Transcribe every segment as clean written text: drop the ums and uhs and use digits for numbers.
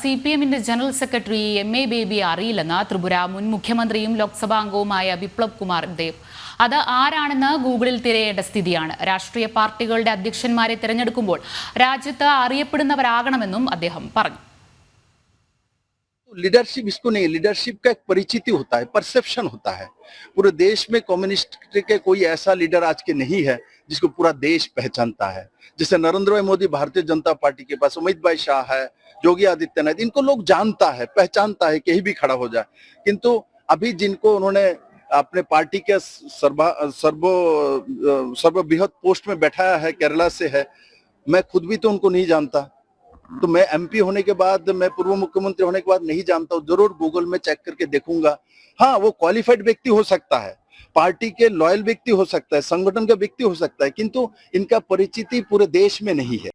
CPM-ന്റെ general secretary MA baby അറിയില്ലെന്ന് ത്രിപുര മുൻ മുഖ്യമന്ത്രിയും ലോക്സഭാ അംഗവുമായ ബിപ്ലബ് കുമാർ ദേവ്. അത് ആരാണെന്ന് ഗൂഗിളിൽ തിരയേണ്ട സ്ഥിതിയാണ്. രാഷ്ട്രീയ പാർട്ടികളുടെ അധ്യക്ഷന്മാരെ തിരഞ്ഞെടുക്കുമ്പോൾ രാജ്യത്ത് അറിയപ്പെടുന്നവരാകണമെന്നും അദ്ദേഹം പറഞ്ഞു. लीडरशिप इसको नहीं, लीडरशिप का एक परिचिति होता है, परसेप्शन होता है. पूरे देश में कम्युनिस्ट के कोई ऐसा लीडर आज के नहीं है जिसको पूरा देश पहचानता है. जैसे नरेंद्र भाई मोदी भारतीय जनता पार्टी के पास, अमित भाई शाह है, योगी आदित्यनाथ, इनको लोग जानता है, पहचानता है, कहीं भी खड़ा हो जाए. किंतु अभी जिनको उन्होंने अपने पार्टी के सर्वबृहत पोस्ट में बैठाया है, केरला से है, मैं खुद भी तो उनको नहीं जानता. तो मैं MP होने के बाद, मैं पूर्व मुख्यमंत्री होने के बाद नहीं जानता हूँ. जरूर गूगल में चेक करके देखूंगा. हाँ, वो क्वालिफाइड व्यक्ति हो सकता है, पार्टी के लॉयल व्यक्ति हो सकता है, संगठन का व्यक्ति हो सकता है, किंतु इनका परिचिति पूरे देश में नहीं है.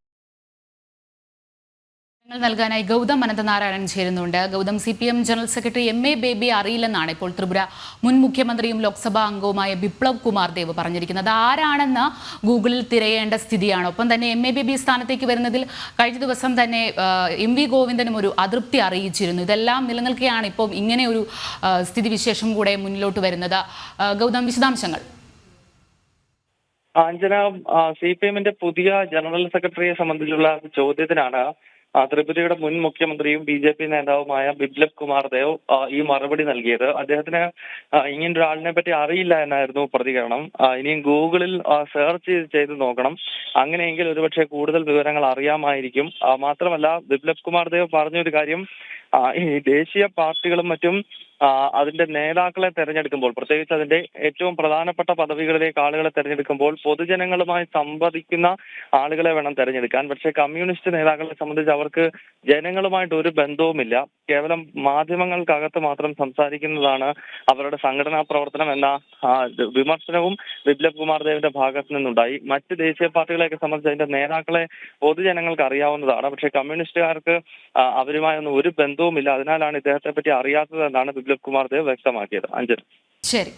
നൽകാനായി ഗൗതം അനന്തനാരായണൻ ചേരുന്നുണ്ട്. Gautham, CPM general secretary MA Baby അറിയില്ലെന്നാണ് ഇപ്പോൾ ത്രിപുര മുൻ മുഖ്യമന്ത്രിയും ലോക്സഭാ അംഗവുമായ ബിപ്ലബ് കുമാർ ദേവ് പറഞ്ഞിരിക്കുന്നത്. ആരാണെന്ന് ഗൂഗിളിൽ തിരയേണ്ട സ്ഥിതിയാണ്. ഒപ്പം തന്നെ MA ബേബി സ്ഥാനത്തേക്ക് വരുന്നതിൽ കഴിഞ്ഞ ദിവസം തന്നെ MV ഗോവിന്ദനും ഒരു അതൃപ്തി അറിയിച്ചിരുന്നു. ഇതെല്ലാം നിലനിൽക്കുകയാണ് ഇപ്പോൾ ഇങ്ങനെ ഒരു സ്ഥിതിവിശേഷം കൂടെ മുന്നിലോട്ട് വരുന്നത്. ഗൗതം, വിശദാംശങ്ങൾ. അഞ്ജന, CPM-ന്റെ പുതിയ ജനറൽ സെക്രട്ടറിയെ സംബന്ധിച്ചുള്ള ചോദ്യത്തിനാണ് ത്രിപുരയുടെ മുൻ മുഖ്യമന്ത്രിയും BJP നേതാവുമായ ബിപ്ലബ് കുമാർ ദേവ് ഈ മറുപടി നൽകിയത്. അദ്ദേഹത്തിന് ഇങ്ങനൊരാളിനെ പറ്റി അറിയില്ല എന്നായിരുന്നു പ്രതികരണം. ഇനിയും ഗൂഗിളിൽ സെർച്ച് ചെയ്ത് നോക്കണം, അങ്ങനെയെങ്കിൽ ഒരുപക്ഷെ കൂടുതൽ വിവരങ്ങൾ അറിയാമായിരിക്കും. മാത്രമല്ല, ബിപ്ലബ് കുമാർ ദേവ് പറഞ്ഞൊരു കാര്യം, ഈ ദേശീയ പാർട്ടികളും മറ്റും അതിന്റെ നേതാക്കളെ തെരഞ്ഞെടുക്കുമ്പോൾ, പ്രത്യേകിച്ച് അതിന്റെ ഏറ്റവും പ്രധാനപ്പെട്ട പദവികളിലേക്ക് ആളുകളെ തെരഞ്ഞെടുക്കുമ്പോൾ പൊതുജനങ്ങളുമായി സംവദിക്കുന്ന ആളുകളെ വേണം തെരഞ്ഞെടുക്കാൻ. പക്ഷേ കമ്മ്യൂണിസ്റ്റ് നേതാക്കളെ സംബന്ധിച്ച് അവർക്ക് ജനങ്ങളുമായിട്ട് ഒരു ബന്ധവുമില്ല, കേവലം മാധ്യമങ്ങൾക്കകത്ത് മാത്രം സംസാരിക്കുന്നതാണ് അവരുടെ സംഘടനാ പ്രവർത്തനം എന്ന വിമർശനവും ബിപ്ലബ് കുമാർ ദേവിന്റെ ഭാഗത്തു നിന്നുണ്ടായി. മറ്റ് ദേശീയ പാർട്ടികളെയൊക്കെ സംബന്ധിച്ച് അതിന്റെ നേതാക്കളെ പൊതുജനങ്ങൾക്ക് അറിയാവുന്നതാണ്. പക്ഷേ കമ്മ്യൂണിസ്റ്റുകാർക്ക് അവരുമായൊന്നും ഒരു ബന്ധവുമില്ല. അതിനാലാണ് ഇദ്ദേഹത്തെ പറ്റി അറിയാത്തതെന്നാണ് ബിപ്ലബ് കുമാർ ദേവ് വ്യക്തമാക്കിയത്. അഞ്ജന. ശരി.